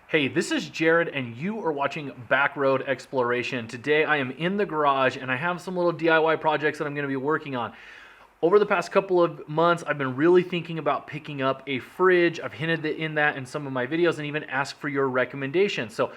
Hey, this is Jared and you are watching Backroad Exploration. Today I am in the garage and I have some little DIY projects that I'm going to be working on. Over the past couple of months, I've been really thinking about picking up a fridge. I've hinted in that in some of my videos and even asked for your recommendations. So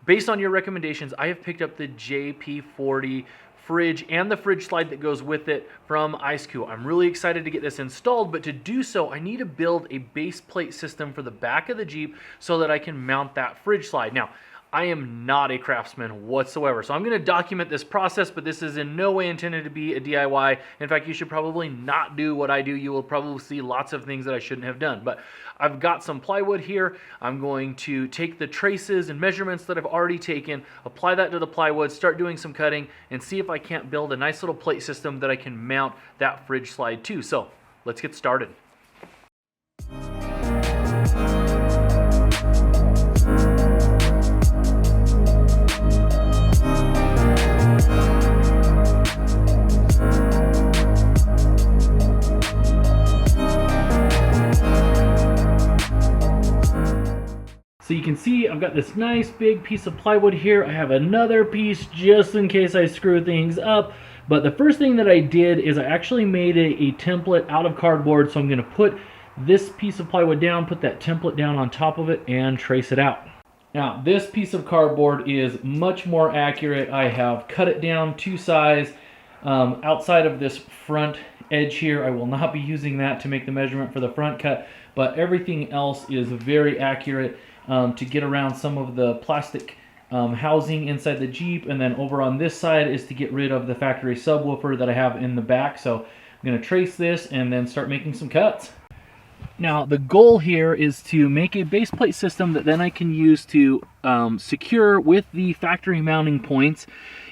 based on your recommendations, I have picked up the JP40 fridge and the fridge slide that goes with it from IceCoo. I'm really excited to get this installed, but to do so, I need to build a base plate system for the back of the Jeep so that I can mount that fridge slide. Now, I am not a craftsman whatsoever, so I'm going to document this process, but this is in no way intended to be a DIY. In fact, you should probably not do what I do. You will probably see lots of things that I shouldn't have done, but I've got some plywood here. I'm going to take the traces and measurements that I've already taken, apply that to the plywood, start doing some cutting, and see if I can't build a nice little plate system that I can mount that fridge slide to. So let's get started. So you can see I've got this nice big piece of plywood here. I have another piece just in case I screw things up. But the first thing that I did is I actually made a template out of cardboard. So I'm going to put this piece of plywood down, put that template down on top of it, and trace it out. Now this piece of cardboard is much more accurate. I have cut it down to size. Outside of this front edge here, I will not be using that to make the measurement for the front cut, but everything else is very accurate. To get around some of the plastic housing inside the Jeep, and then over on this side is to get rid of the factory subwoofer that I have in the back. So I'm going to trace this and then start making some cuts. Now the goal here is to make a base plate system that then I can use to secure with the factory mounting points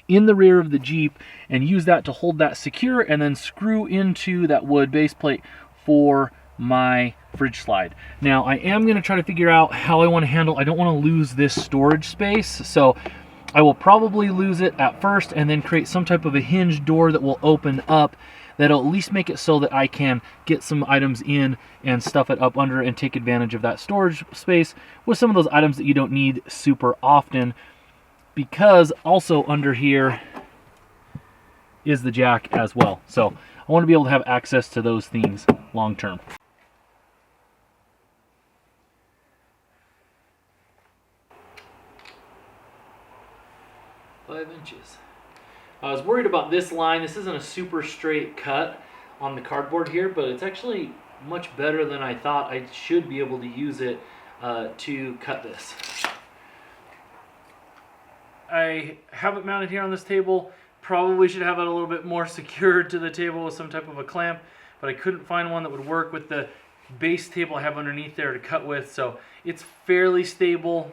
in the rear of the Jeep, and use that to hold that secure and then screw into that wood base plate for my fridge slide. Now I am going to try to figure out how I want to handle. I don't want to lose this storage space, so I will probably lose it at first and then create some type of a hinge door that will open up, that'll at least make it so that I can get some items in and stuff it up under and take advantage of that storage space with some of those items that you don't need super often, because also under here is the jack as well. So I want to be able to have access to those things long term. 5 inches. I was worried about this line. This isn't a super straight cut on the cardboard here, but it's actually much better than I thought. I should be able to use it to cut this. I have it mounted here on this table. Probably should have it a little bit more secured to the table with some type of a clamp, but I couldn't find one that would work with the base table I have underneath there to cut with. So it's fairly stable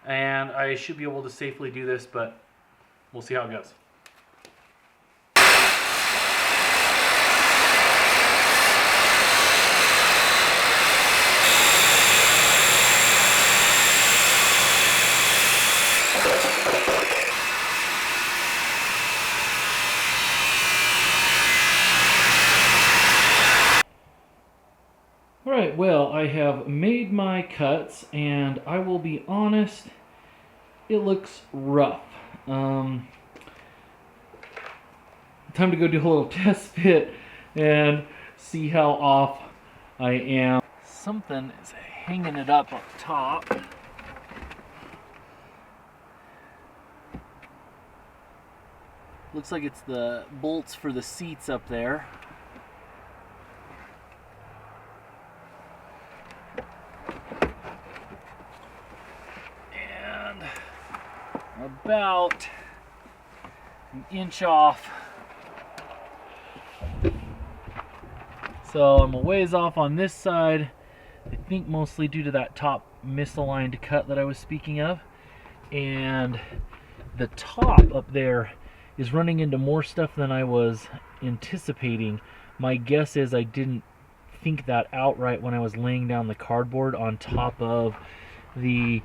and I should be able to safely do this, but we'll see how it goes. Alright, well, I have made my cuts, and I will be honest, it looks rough. Time to go do a little test fit and see how off I am. Something is hanging it up top. Looks like it's the bolts for the seats up there. And about an inch off. So I'm a ways off on this side, I think mostly due to that top misaligned cut that I was speaking of. And the top up there is running into more stuff than I was anticipating. My guess is I didn't think that out right when I was laying down the cardboard on top of the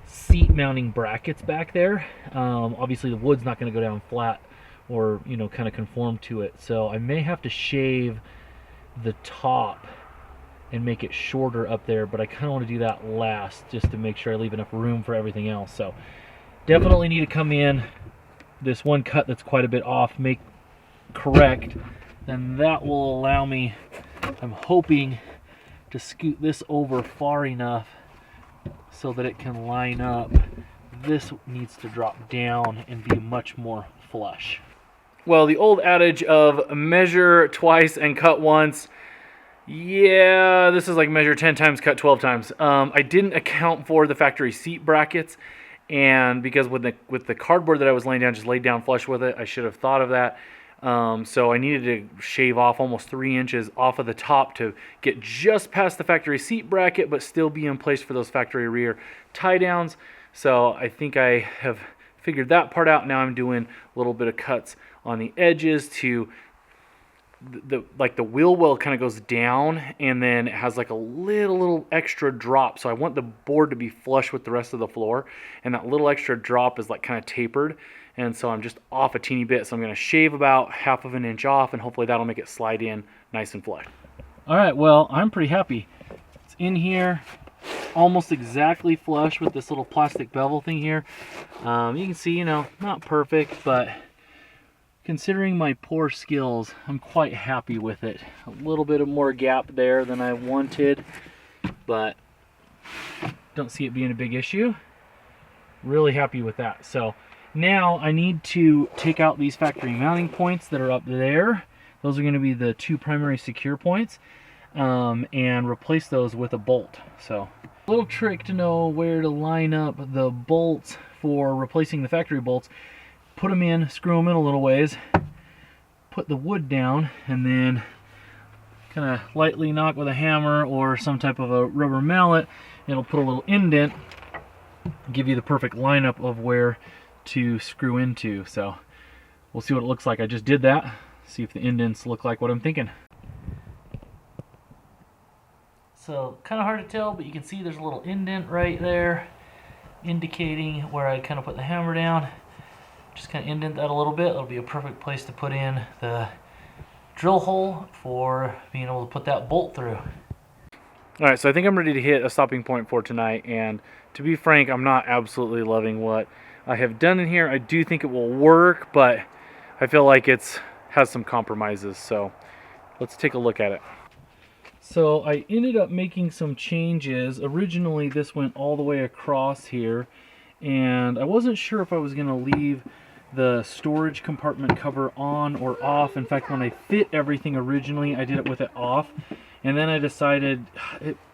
seat mounting brackets back there. Obviously the wood's not going to go down flat or, you know, kind of conform to it. So I may have to shave the top and make it shorter up there, but I kind of want to do that last just to make sure I leave enough room for everything else. So definitely need to come in this one cut that's quite a bit off, make correct, then that will allow me, I'm hoping, to scoot this over far enough so that it can line up. This needs to drop down and be much more flush. Well, the old adage of measure twice and cut once, yeah, this is like measure 10 times, cut 12 times. I didn't account for the factory seat brackets, and because with the cardboard that I was laying down, just laid down flush with it, I should have thought of that. So I needed to shave off almost 3 inches off of the top to get just past the factory seat bracket, but still be in place for those factory rear tie downs. So I think I have figured that part out. Now I'm doing a little bit of cuts on the edges to the wheel well kind of goes down, and then it has like a little extra drop. So I want the board to be flush with the rest of the floor, and that little extra drop is like kind of tapered. And so I'm just off a teeny bit. So I'm going to shave about 1/2 an inch off, and hopefully that'll make it slide in nice and flush. All right, well, I'm pretty happy. It's in here almost exactly flush with this little plastic bevel thing here. You can see, you know, not perfect, but considering my poor skills, I'm quite happy with it. A little bit of more gap there than I wanted, but don't see it being a big issue. Really happy with that. So now I need to take out these factory mounting points that are up there. Those are going to be the 2 primary secure points, and replace those with a bolt. So a little trick to know where to line up the bolts for replacing the factory bolts. Put them in, screw them in a little ways, put the wood down, and then kind of lightly knock with a hammer or some type of a rubber mallet. It'll put a little indent, give you the perfect lineup of where to screw into. So we'll see what it looks like. I just did that. See if the indents look like what I'm thinking. So kind of hard to tell, but you can see there's a little indent right there indicating where I kind of put the hammer down. Just kind of indent that a little bit. It'll be a perfect place to put in the drill hole for being able to put that bolt through. All right, so I think I'm ready to hit a stopping point for tonight, and to be frank, I'm not absolutely loving what I have done in here. I do think it will work, but I feel like it has some compromises, so let's take a look at it. So I ended up making some changes. Originally this went all the way across here, and I wasn't sure if I was going to leave the storage compartment cover on or off. In fact, when I fit everything originally, I did it with it off, and then I decided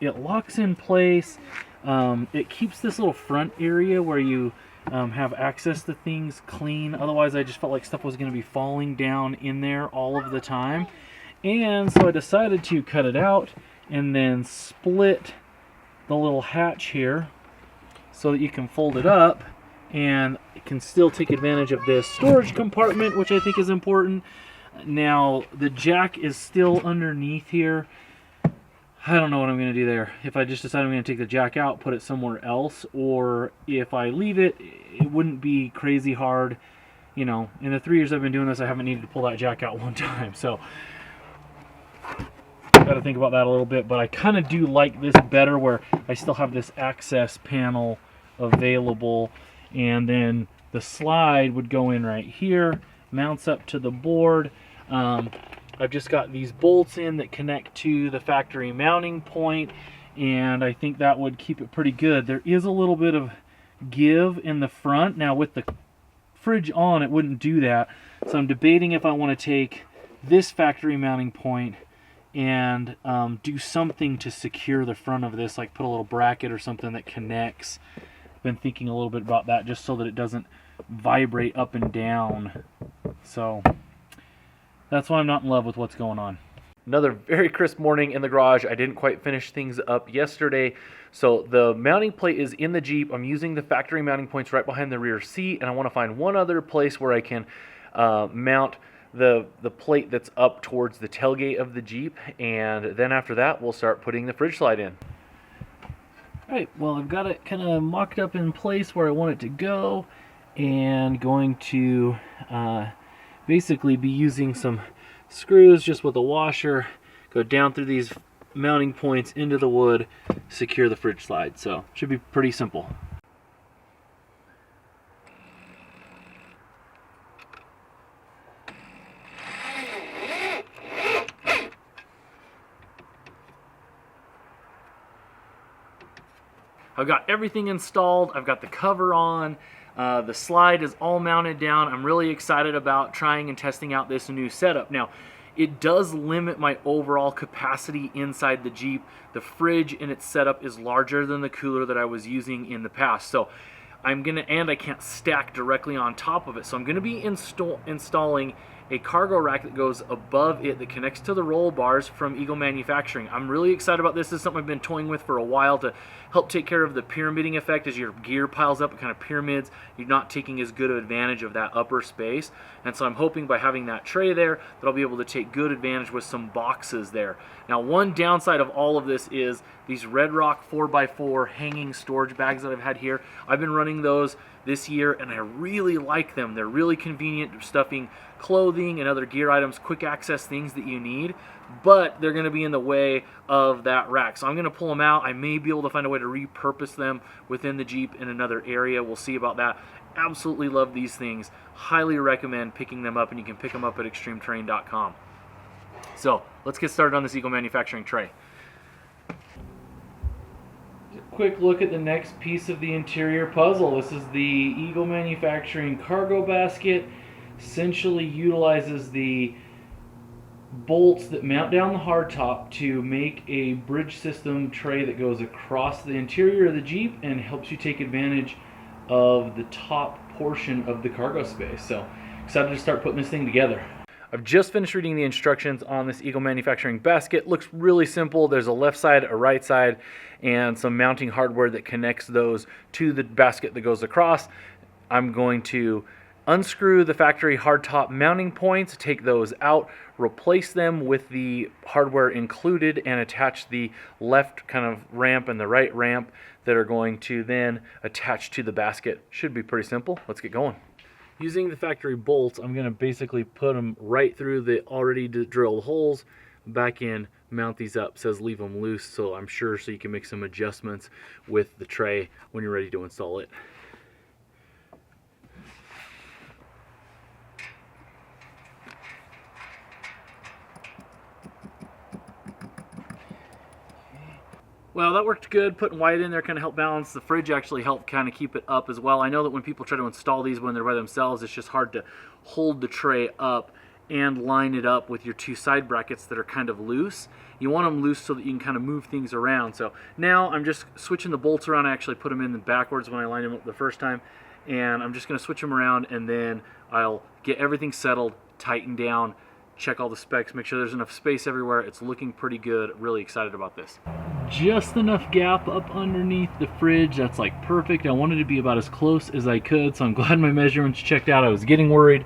it locks in place. It keeps this little front area where you have access to things clean. Otherwise, I just felt like stuff was going to be falling down in there all of the time. And so I decided to cut it out and then split the little hatch here so that you can fold it up and it can still take advantage of this storage compartment, which I think is important. Now, the jack is still underneath here. I don't know what I'm going to do there. If I just decide I'm going to take the jack out, put it somewhere else, or if I leave it, it wouldn't be crazy hard. You know, in the 3 years I've been doing this, I haven't needed to pull that jack out one time. So got to think about that a little bit, but I kind of do like this better where I still have this access panel available, and then the slide would go in right here, mounts up to the board. I've just got these bolts in that connect to the factory mounting point, and I think that would keep it pretty good. There is a little bit of give in the front. Now with the fridge on, it wouldn't do that, so I'm debating if I want to take this factory mounting point and do something to secure the front of this, like put a little bracket or something that connects. Been thinking a little bit about that just so that it doesn't vibrate up and down. So that's why I'm not in love with what's going on. Another very crisp morning in the garage. I didn't quite finish things up yesterday. So the mounting plate is in the Jeep. I'm using the factory mounting points right behind the rear seat, and I want to find one other place where I can mount the plate that's up towards the tailgate of the Jeep, and then after that we'll start putting the fridge slide in. Alright, well, I've got it kind of mocked up in place where I want it to go, and going to basically be using some screws just with a washer, go down through these mounting points into the wood, secure the fridge slide. So should be pretty simple. I've got everything installed. I've got the cover on. The slide is all mounted down. I'm really excited about trying and testing out this new setup. Now, it does limit my overall capacity inside the Jeep. The fridge in its setup is larger than the cooler that I was using in the past. So and I can't stack directly on top of it. So I'm gonna be installing a cargo rack that goes above it that connects to the roll bars from Eagle Manufacturing. I'm really excited about this. This is something I've been toying with for a while to help take care of the pyramiding effect. As your gear piles up, it kind of pyramids. You're not taking as good of advantage of that upper space. And so I'm hoping by having that tray there that I'll be able to take good advantage with some boxes there. Now, one downside of all of this is these Red Rock 4x4 hanging storage bags that I've had here. I've been running those this year and I really like them. They're really convenient for stuffing clothing and other gear items, quick access things that you need, but they're going to be in the way of that rack. So I'm going to pull them out. I may be able to find a way to repurpose them within the Jeep in another area. We'll see about that. Absolutely love these things. Highly recommend picking them up, and you can pick them up at extremeterrain.com. So let's get started on this Eagle Manufacturing tray. Quick look at the next piece of the interior puzzle. This is the Eagle Manufacturing cargo basket. Essentially utilizes the bolts that mount down the hardtop to make a bridge system tray that goes across the interior of the Jeep and helps you take advantage of the top portion of the cargo space. So excited to start putting this thing together. I've just finished reading the instructions on this Eagle Manufacturing basket. Looks really simple. There's a left side, a right side, and some mounting hardware that connects those to the basket that goes across. I'm going to unscrew the factory hardtop mounting points, take those out, replace them with the hardware included, and attach the left kind of ramp and the right ramp that are going to then attach to the basket. Should be pretty simple. Let's get going. Using the factory bolts, I'm going to basically put them right through the already drilled holes, back in, mount these up. It says leave them loose, so I'm sure so you can make some adjustments with the tray when you're ready to install it. Well, that worked good. Putting white in there kind of helped balance. The fridge actually helped kind of keep it up as well. I know that when people try to install these when they're by themselves, it's just hard to hold the tray up and line it up with your two side brackets that are kind of loose. You want them loose so that you can kind of move things around. So now I'm just switching the bolts around. I actually put them in backwards when I lined them up the first time. And I'm just going to switch them around, and then I'll get everything settled, tighten down, check all the specs, make sure there's enough space everywhere. It's looking pretty good. Really excited about this. Just enough gap up underneath the fridge. That's like perfect. I wanted to be about as close as I could, so I'm glad my measurements checked out. I was getting worried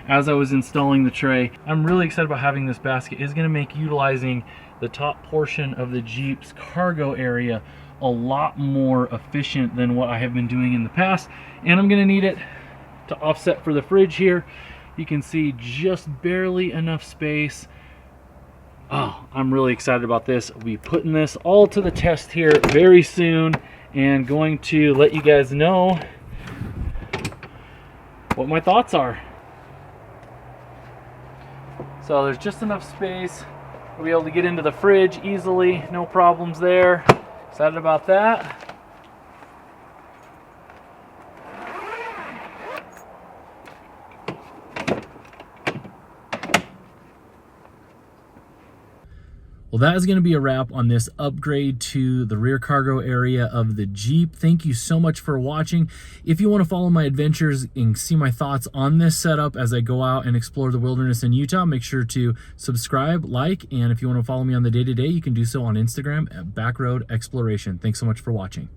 as I was installing the tray. I'm really excited about having this basket. It's going to make utilizing the top portion of the Jeep's cargo area a lot more efficient than what I have been doing in the past. And I'm going to need it to offset for the fridge here. You can see just barely enough space. Oh, I'm really excited about this. We'll be putting this all to the test here very soon and going to let you guys know what my thoughts are. So there's just enough space. We'll be able to get into the fridge easily. No problems there. Excited about that. Well, that is going to be a wrap on this upgrade to the rear cargo area of the Jeep. Thank you so much for watching. If you want to follow my adventures and see my thoughts on this setup as I go out and explore the wilderness in Utah, make sure to subscribe, like, and if you want to follow me on the day-to-day, you can do so on Instagram at Backroad Exploration. Thanks so much for watching.